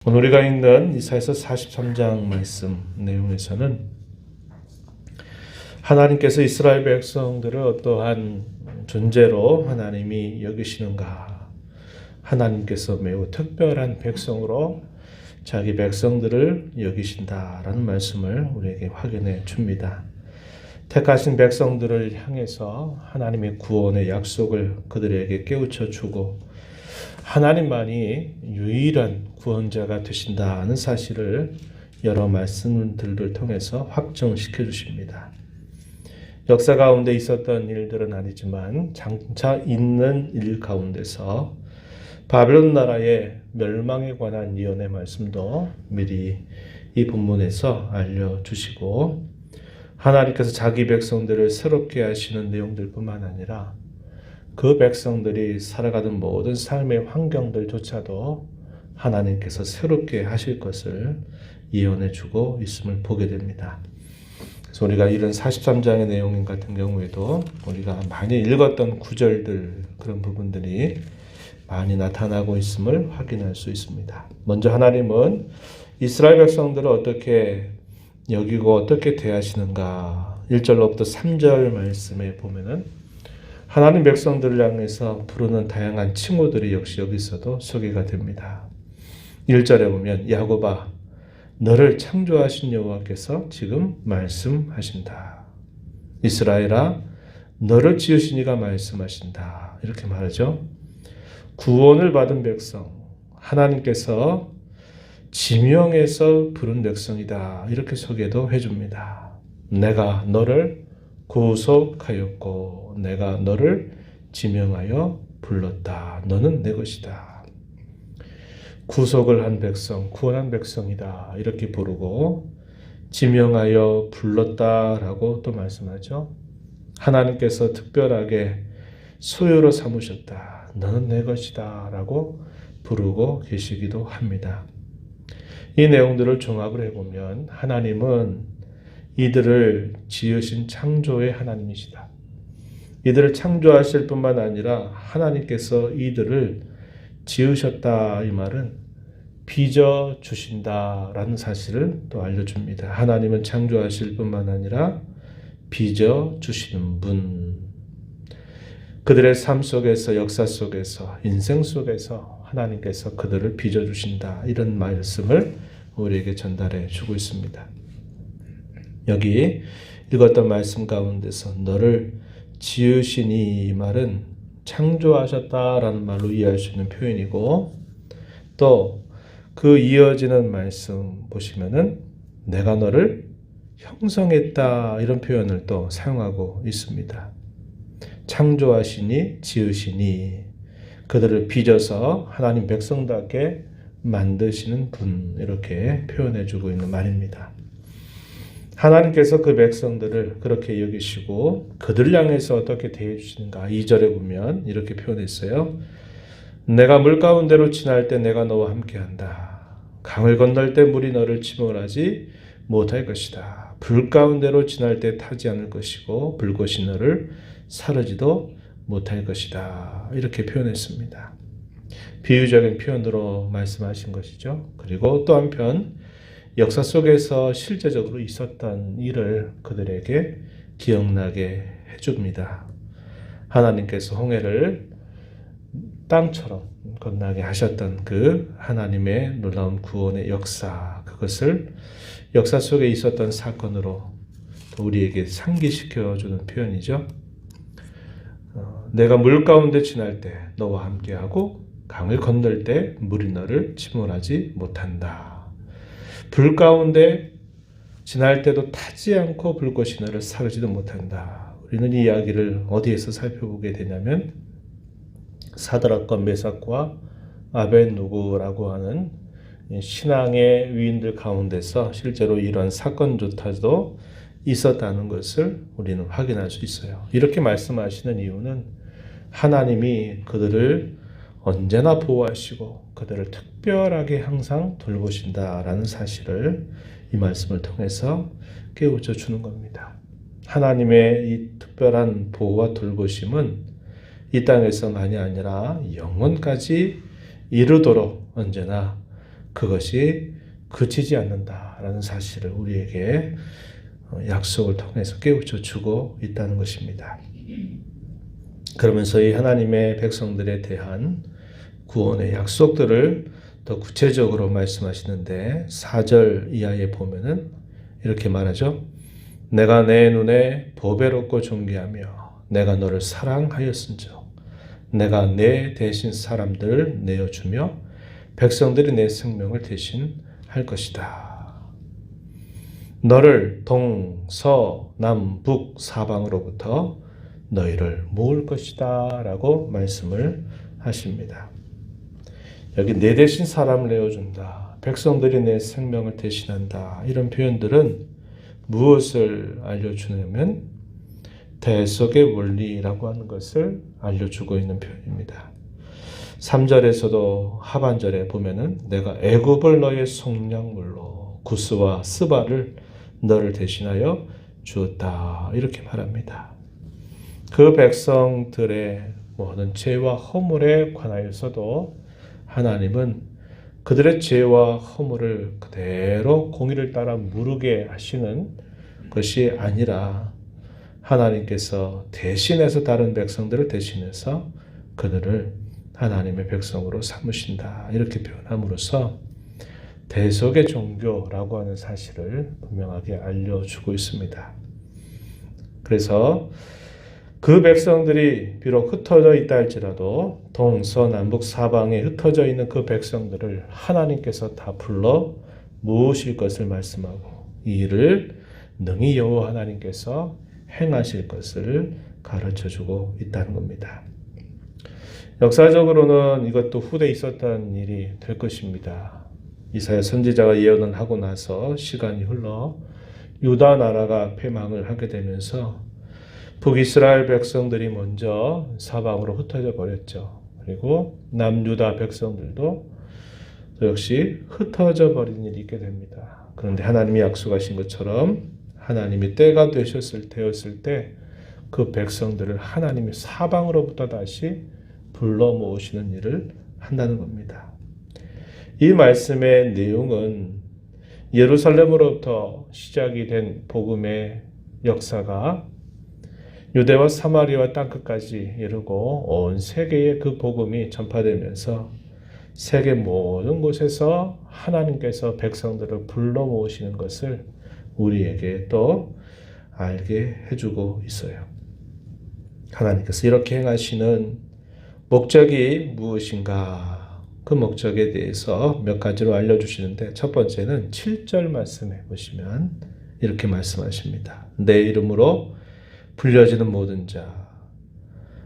오늘 우리가 읽는 이사야서 43장 말씀 내용에서는 하나님께서 이스라엘 백성들을 어떠한 존재로 하나님이 여기시는가, 하나님께서 매우 특별한 백성으로 자기 백성들을 여기신다라는 말씀을 우리에게 확인해 줍니다. 택하신 백성들을 향해서 하나님의 구원의 약속을 그들에게 깨우쳐 주고 하나님만이 유일한 구원자가 되신다는 사실을 여러 말씀들을 통해서 확정시켜 주십니다. 역사 가운데 있었던 일들은 아니지만 장차 있는 일 가운데서 바벨론 나라의 멸망에 관한 예언의 말씀도 미리 이 본문에서 알려주시고 하나님께서 자기 백성들을 새롭게 하시는 내용들뿐만 아니라 그 백성들이 살아가는 모든 삶의 환경들조차도 하나님께서 새롭게 하실 것을 예언해 주고 있음을 보게 됩니다. 그래서 우리가 이런 43장의 내용 같은 경우에도 우리가 많이 읽었던 구절들, 그런 부분들이 많이 나타나고 있음을 확인할 수 있습니다. 먼저 하나님은 이스라엘 백성들을 어떻게 여기고 어떻게 대하시는가, 1절로부터 3절 말씀에 보면은 하나님 백성들을 향해서 부르는 다양한 칭호들이 역시 여기서도 소개가 됩니다. 1절에 보면 야곱아 너를 창조하신 여호와께서 지금 말씀하신다. 이스라엘아 너를 지으신 이가 말씀하신다. 이렇게 말하죠. 구원을 받은 백성, 하나님께서 지명해서 부른 백성이다. 이렇게 소개도 해줍니다. 내가 너를 구속하였고 내가 너를 지명하여 불렀다. 너는 내 것이다. 구속을 한 백성, 구원한 백성이다. 이렇게 부르고 지명하여 불렀다라고 또 말씀하죠. 하나님께서 특별하게 소유로 삼으셨다. 너는 내 것이다. 라고 부르고 계시기도 합니다. 이 내용들을 종합을 해보면 하나님은 이들을 지으신 창조의 하나님이시다. 이들을 창조하실 뿐만 아니라 하나님께서 이들을 지으셨다. 이 말은 빚어 주신다라는 사실을 또 알려줍니다. 하나님은 창조하실 뿐만 아니라 빚어 주시는 분. 그들의 삶 속에서, 역사 속에서, 인생 속에서 하나님께서 그들을 빚어 주신다. 이런 말씀을 우리에게 전달해 주고 있습니다. 여기 읽었던 말씀 가운데서 너를 지으시니 이 말은 창조하셨다라는 말로 이해할 수 있는 표현이고 또 그 이어지는 말씀 보시면은 내가 너를 형성했다 이런 표현을 또 사용하고 있습니다. 창조하시니 지으시니 그들을 빚어서 하나님 백성답게 만드시는 분 이렇게 표현해 주고 있는 말입니다. 하나님께서 그 백성들을 그렇게 여기시고 그들을 향해서 어떻게 대해 주시는가 2절에 보면 이렇게 표현했어요. 내가 물 가운데로 지날 때 내가 너와 함께한다. 강을 건널 때 물이 너를 침몰하지 못할 것이다. 불 가운데로 지날 때 타지 않을 것이고 불꽃이 너를 사르지도 못할 것이다. 이렇게 표현했습니다. 비유적인 표현으로 말씀하신 것이죠. 그리고 또 한편 역사 속에서 실제적으로 있었던 일을 그들에게 기억나게 해줍니다. 하나님께서 홍해를 땅처럼 건너게 하셨던 그 하나님의 놀라운 구원의 역사, 그것을 역사 속에 있었던 사건으로 우리에게 상기시켜주는 표현이죠. 내가 물 가운데 지날 때 너와 함께하고 강을 건널 때 물이 너를 침몰하지 못한다. 불 가운데 지날 때도 타지 않고 불꽃이 너를 사르지도 못한다. 우리는 이 이야기를 어디에서 살펴보게 되냐면 사드락과 메삭과 아벤누고라고 하는 신앙의 위인들 가운데서 실제로 이런 사건조차도 있었다는 것을 우리는 확인할 수 있어요. 이렇게 말씀하시는 이유는 하나님이 그들을 언제나 보호하시고 그들을 특별하게 항상 돌보신다라는 사실을 이 말씀을 통해서 깨우쳐 주는 겁니다. 하나님의 이 특별한 보호와 돌보심은 이 땅에서만이 아니라 영원까지 이르도록 언제나 그것이 그치지 않는다라는 사실을 우리에게 약속을 통해서 깨우쳐 주고 있다는 것입니다. 그러면서 이 하나님의 백성들에 대한 구원의 약속들을 더 구체적으로 말씀하시는데 4절 이하에 보면은 이렇게 말하죠. 내가 내 눈에 보배롭고 존귀하며 내가 너를 사랑하였은즉 내가 내 대신 사람들을 내어주며 백성들이 내 생명을 대신할 것이다. 너를 동, 서, 남, 북, 사방으로부터 너희를 모을 것이다 라고 말씀을 하십니다. 여기 내 대신 사람을 내어준다. 백성들이 내 생명을 대신한다. 이런 표현들은 무엇을 알려주냐면 대속의 원리라고 하는 것을 알려주고 있는 표현입니다. 3절에서도 하반절에 보면은 내가 애굽을 너의 속량물로 구스와 스바를 너를 대신하여 주었다. 이렇게 말합니다. 그 백성들의 모든 죄와 허물에 관하여서도 하나님은 그들의 죄와 허물을 그대로 공의를 따라 무르게 하시는 것이 아니라 하나님께서 대신해서 다른 백성들을 대신해서 그들을 하나님의 백성으로 삼으신다. 이렇게 표현함으로써 대속의 종교라고 하는 사실을 분명하게 알려주고 있습니다. 그래서 그 백성들이 비록 흩어져 있다 할지라도 동서남북 사방에 흩어져 있는 그 백성들을 하나님께서 다 불러 모으실 것을 말씀하고 이 일을 능히 여호와 하나님께서 행하실 것을 가르쳐주고 있다는 겁니다. 역사적으로는 이것도 후대에 있었던 일이 될 것입니다. 이사야 선지자가 예언을 하고 나서 시간이 흘러 유다 나라가 패망을 하게 되면서 북이스라엘 백성들이 먼저 사방으로 흩어져 버렸죠. 그리고 남유다 백성들도 역시 흩어져 버린 일이 있게 됩니다. 그런데 하나님이 약속하신 것처럼 하나님이 때가 되었을 때 그 백성들을 하나님이 사방으로부터 다시 불러 모으시는 일을 한다는 겁니다. 이 말씀의 내용은 예루살렘으로부터 시작이 된 복음의 역사가 유대와 사마리아 땅끝까지 이르고 온 세계에 그 복음이 전파되면서 세계 모든 곳에서 하나님께서 백성들을 불러 모으시는 것을 우리에게 또 알게 해주고 있어요. 하나님께서 이렇게 행하시는 목적이 무엇인가? 그 목적에 대해서 몇 가지로 알려주시는데 첫 번째는 7절 말씀해 보시면 이렇게 말씀하십니다. 내 이름으로 불려지는 모든 자,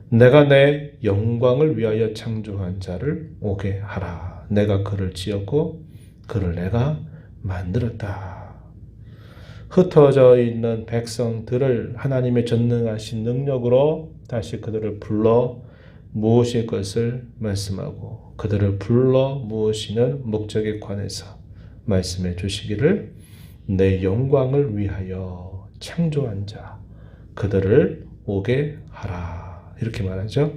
내가 내 영광을 위하여 창조한 자를 오게 하라. 내가 그를 지었고 그를 내가 만들었다. 흩어져 있는 백성들을 하나님의 전능하신 능력으로 다시 그들을 불러 모으실 것을 말씀하고 그들을 불러 모으시는 목적에 관해서 말씀해 주시기를 내 영광을 위하여 창조한 자 그들을 오게 하라. 이렇게 말하죠.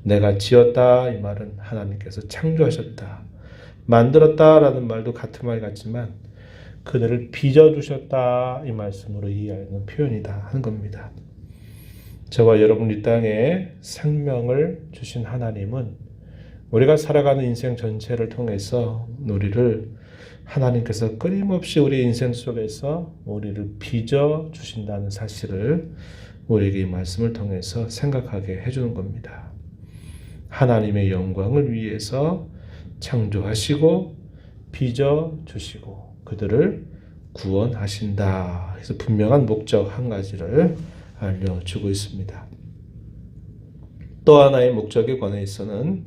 내가 지었다 이 말은 하나님께서 창조하셨다. 만들었다라는 말도 같은 말 같지만 그들을 빚어주셨다 이 말씀으로 이해하는 표현이다 하는 겁니다. 저와 여러분 이 땅에 생명을 주신 하나님은 우리가 살아가는 인생 전체를 통해서 우리를 하나님께서 끊임없이 우리 인생 속에서 우리를 빚어주신다는 사실을 우리에게 이 말씀을 통해서 생각하게 해주는 겁니다. 하나님의 영광을 위해서 창조하시고 빚어주시고 그들을 구원하신다. 그래서 분명한 목적 한 가지를 알려주고 있습니다. 또 하나의 목적에 관해서는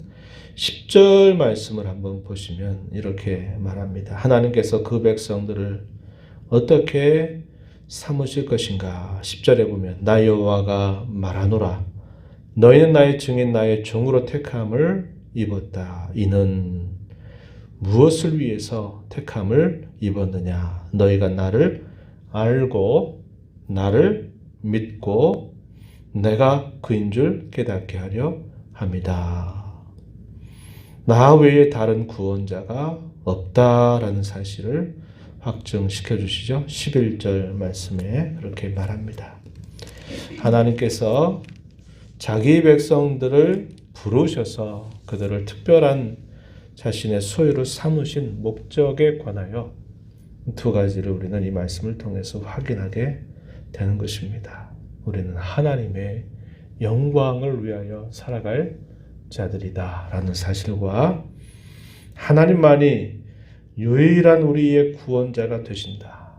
10절 말씀을 한번 보시면 이렇게 말합니다. 하나님께서 그 백성들을 어떻게 삼으실 것인가. 10절에 보면 나 여호와가 말하노라. 너희는 나의 증인 나의 종으로 택함을 입었다. 이는 무엇을 위해서 택함을 입었느냐. 너희가 나를 알고 나를 믿고 내가 그인 줄 깨닫게 하려 함이다. 나 외에 다른 구원자가 없다라는 사실을 확증시켜 주시죠. 11절 말씀에 그렇게 말합니다. 하나님께서 자기 백성들을 부르셔서 그들을 특별한 자신의 소유로 삼으신 목적에 관하여 두 가지를 우리는 이 말씀을 통해서 확인하게 되는 것입니다. 우리는 하나님의 영광을 위하여 살아갈 자들이다 라는 사실과 하나님만이 유일한 우리의 구원자가 되신다.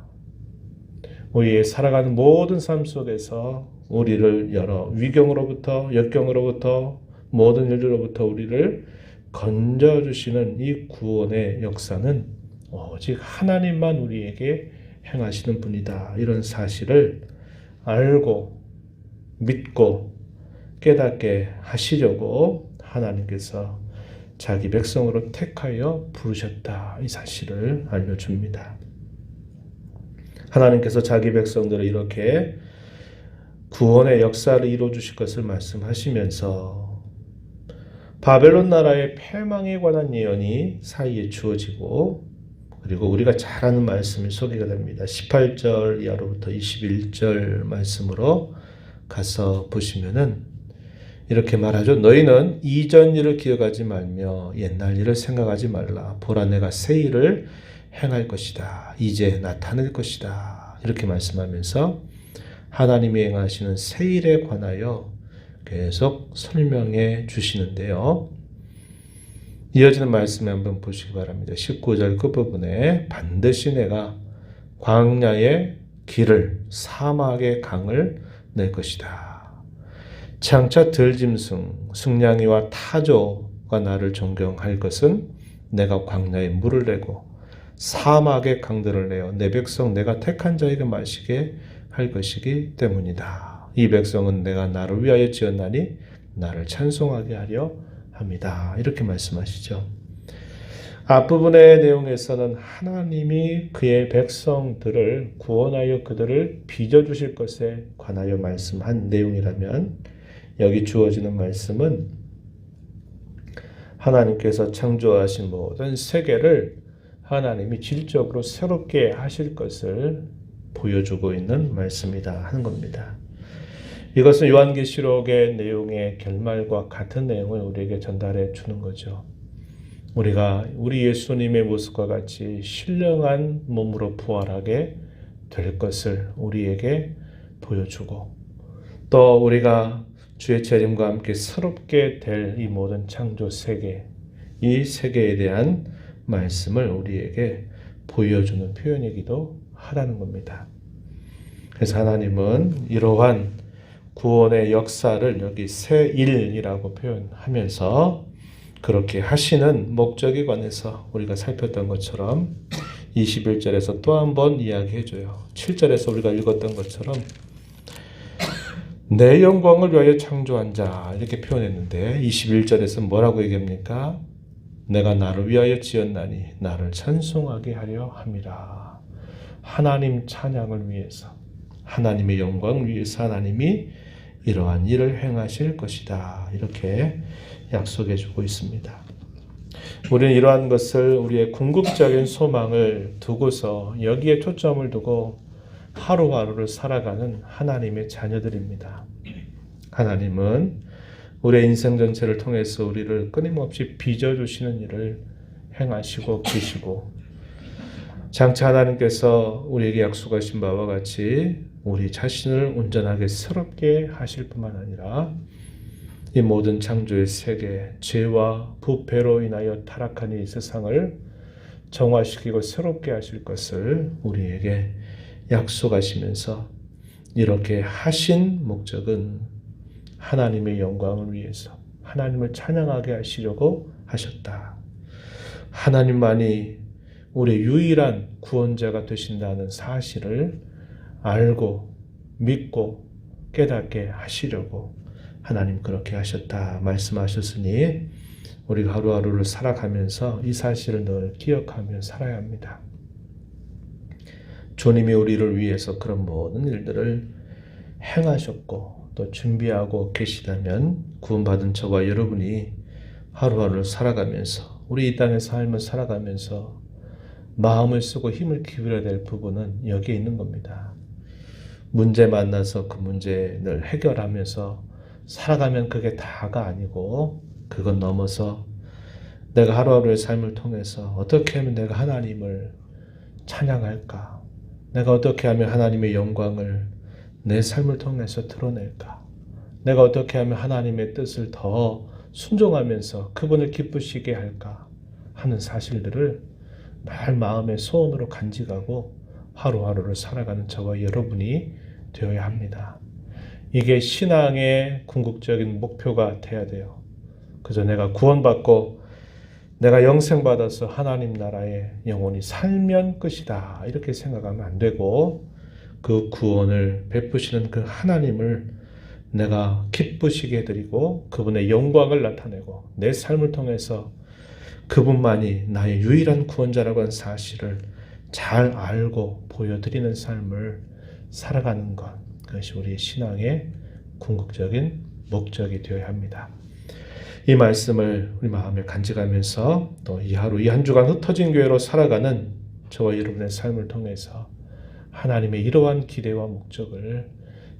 우리의 살아가는 모든 삶 속에서 우리를 여러 위경으로부터 역경으로부터 모든 일들로부터 우리를 건져주시는 이 구원의 역사는 오직 하나님만 우리에게 행하시는 분이다. 이런 사실을 알고 믿고 깨닫게 하시려고 하나님께서 자기 백성으로 택하여 부르셨다. 이 사실을 알려줍니다. 하나님께서 자기 백성들을 이렇게 구원의 역사를 이루어주실 것을 말씀하시면서 바벨론 나라의 패망에 관한 예언이 사이에 주어지고 그리고 우리가 잘 아는 말씀이 소개가 됩니다. 18절 이하로부터 21절 말씀으로 가서 보시면은 이렇게 말하죠. 너희는 이전 일을 기억하지 말며 옛날 일을 생각하지 말라. 보라 내가 새 일을 행할 것이다. 이제 나타낼 것이다. 이렇게 말씀하면서 하나님이 행하시는 새 일에 관하여 계속 설명해 주시는데요. 이어지는 말씀에 한번 보시기 바랍니다. 19절 끝부분에 반드시 내가 광야의 길을 사막의 강을 낼 것이다. 장차 들짐승, 승냥이와 타조가 나를 존경할 것은 내가 광야에 물을 내고 사막의 강들을 내어 내 백성 내가 택한 자에게 마시게 할 것이기 때문이다. 이 백성은 내가 나를 위하여 지었나니 나를 찬송하게 하려 합니다. 이렇게 말씀하시죠. 앞부분의 내용에서는 하나님이 그의 백성들을 구원하여 그들을 빚어주실 것에 관하여 말씀한 내용이라면 여기 주어지는 말씀은 하나님께서 창조하신 모든 세계를 하나님이 질적으로 새롭게 하실 것을 보여주고 있는 말씀이다 하는 겁니다. 이것은 요한계시록의 내용의 결말과 같은 내용을 우리에게 전달해 주는 거죠. 우리가 우리 예수님의 모습과 같이 신령한 몸으로 부활하게 될 것을 우리에게 보여주고 또 우리가 주의 재림과 함께 새롭게 될 이 모든 창조 세계, 이 세계에 대한 말씀을 우리에게 보여주는 표현이기도 하다는 겁니다. 그래서 하나님은 이러한 구원의 역사를 여기 새 일이라고 표현하면서 그렇게 하시는 목적에 관해서 우리가 살폈던 것처럼 21절에서 또 한 번 이야기해줘요. 7절에서 우리가 읽었던 것처럼 내 영광을 위하여 창조한 자 이렇게 표현했는데 21절에서 뭐라고 얘기합니까? 내가 나를 위하여 지었나니 나를 찬송하게 하려 함이라. 하나님 찬양을 위해서 하나님의 영광을 위해서 하나님이 이러한 일을 행하실 것이다. 이렇게 약속해 주고 있습니다. 우리는 이러한 것을 우리의 궁극적인 소망을 두고서 여기에 초점을 두고 하루하루를 살아가는 하나님의 자녀들입니다. 하나님은 우리의 인생 전체를 통해서 우리를 끊임없이 빚어주시는 일을 행하시고 계시고 장차 하나님께서 우리에게 약속하신 바와 같이 우리 자신을 온전하게 새롭게 하실 뿐만 아니라 이 모든 창조의 세계, 죄와 부패로 인하여 타락한 이 세상을 정화시키고 새롭게 하실 것을 우리에게 약속하시면서 이렇게 하신 목적은 하나님의 영광을 위해서 하나님을 찬양하게 하시려고 하셨다. 하나님만이 우리의 유일한 구원자가 되신다는 사실을 알고 믿고 깨닫게 하시려고 하나님 그렇게 하셨다 말씀하셨으니 우리가 하루하루를 살아가면서 이 사실을 늘 기억하며 살아야 합니다. 주님이 우리를 위해서 그런 모든 일들을 행하셨고 또 준비하고 계시다면 구원받은 저와 여러분이 하루하루를 살아가면서 우리 이 땅의 삶을 살아가면서 마음을 쓰고 힘을 기울여야 될 부분은 여기에 있는 겁니다. 문제 만나서 그 문제를 해결하면서 살아가면 그게 다가 아니고, 그건 넘어서 내가 하루하루의 삶을 통해서 어떻게 하면 내가 하나님을 찬양할까? 내가 어떻게 하면 하나님의 영광을 내 삶을 통해서 드러낼까? 내가 어떻게 하면 하나님의 뜻을 더 순종하면서 그분을 기쁘시게 할까? 하는 사실들을 늘 마음의 소원으로 간직하고 하루하루를 살아가는 저와 여러분이 되어야 합니다. 이게 신앙의 궁극적인 목표가 돼야 돼요. 그저 내가 구원받고 내가 영생받아서 하나님 나라에 영원히 살면 끝이다, 이렇게 생각하면 안 되고, 그 구원을 베푸시는 그 하나님을 내가 기쁘시게 해드리고 그분의 영광을 나타내고 내 삶을 통해서 그분만이 나의 유일한 구원자라고 하는 사실을 잘 알고 보여드리는 삶을 살아가는 것, 그것이 우리의 신앙의 궁극적인 목적이 되어야 합니다. 이 말씀을 우리 마음에 간직하면서 또 이 하루 이 한 주간 흩어진 교회로 살아가는 저와 여러분의 삶을 통해서 하나님의 이러한 기대와 목적을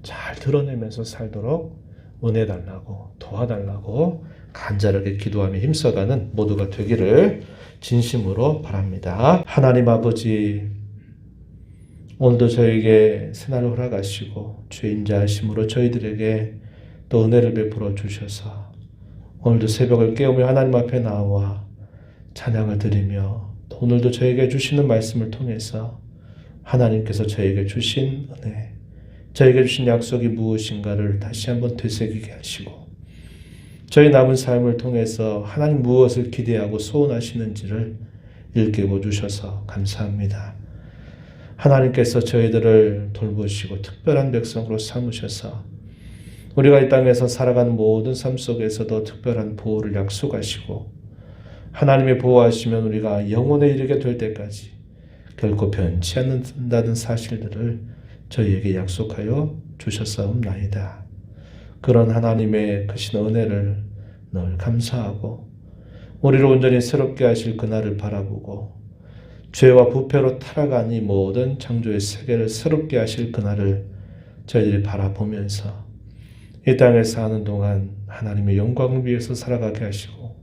잘 드러내면서 살도록 은혜 달라고 도와달라고 간절하게 기도하며 힘써가는 모두가 되기를 진심으로 바랍니다. 하나님 아버지, 오늘도 저에게 새날을 허락하시고 주의 인자하심으로 저희들에게 또 은혜를 베풀어 주셔서 오늘도 새벽을 깨우며 하나님 앞에 나와 찬양을 드리며 또 오늘도 저에게 주시는 말씀을 통해서 하나님께서 저에게 주신 은혜, 저에게 주신 약속이 무엇인가를 다시 한번 되새기게 하시고 저희 남은 삶을 통해서 하나님 무엇을 기대하고 소원하시는지를 일깨워 주셔서 감사합니다. 하나님께서 저희들을 돌보시고 특별한 백성으로 삼으셔서 우리가 이 땅에서 살아가는 모든 삶 속에서도 특별한 보호를 약속하시고 하나님의 보호하시면 우리가 영원에 이르게 될 때까지 결코 변치 않는다는 사실들을 저희에게 약속하여 주셨사옵나이다. 그런 하나님의 크신 은혜를 늘 감사하고 우리를 온전히 새롭게 하실 그날을 바라보고 죄와 부패로 타락한 이 모든 창조의 세계를 새롭게 하실 그날을 저희들이 바라보면서 이 땅에 사는 동안 하나님의 영광을 위해서 살아가게 하시고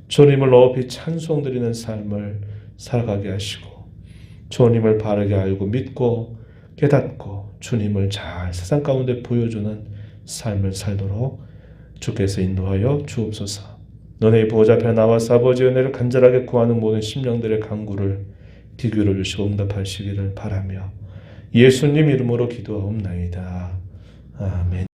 주님을 높이 찬송드리는 삶을 살아가게 하시고 주님을 바르게 알고 믿고 깨닫고 주님을 잘 세상 가운데 보여주는 삶을 살도록 주께서 인도하여 주옵소서. 너네 보호자 앞에 나와서 아버지의 은혜를 간절하게 구하는 모든 심령들의 간구를 귀 기울여 주시고 응답하시기를 바라며 예수님 이름으로 기도하옵나이다. 아멘.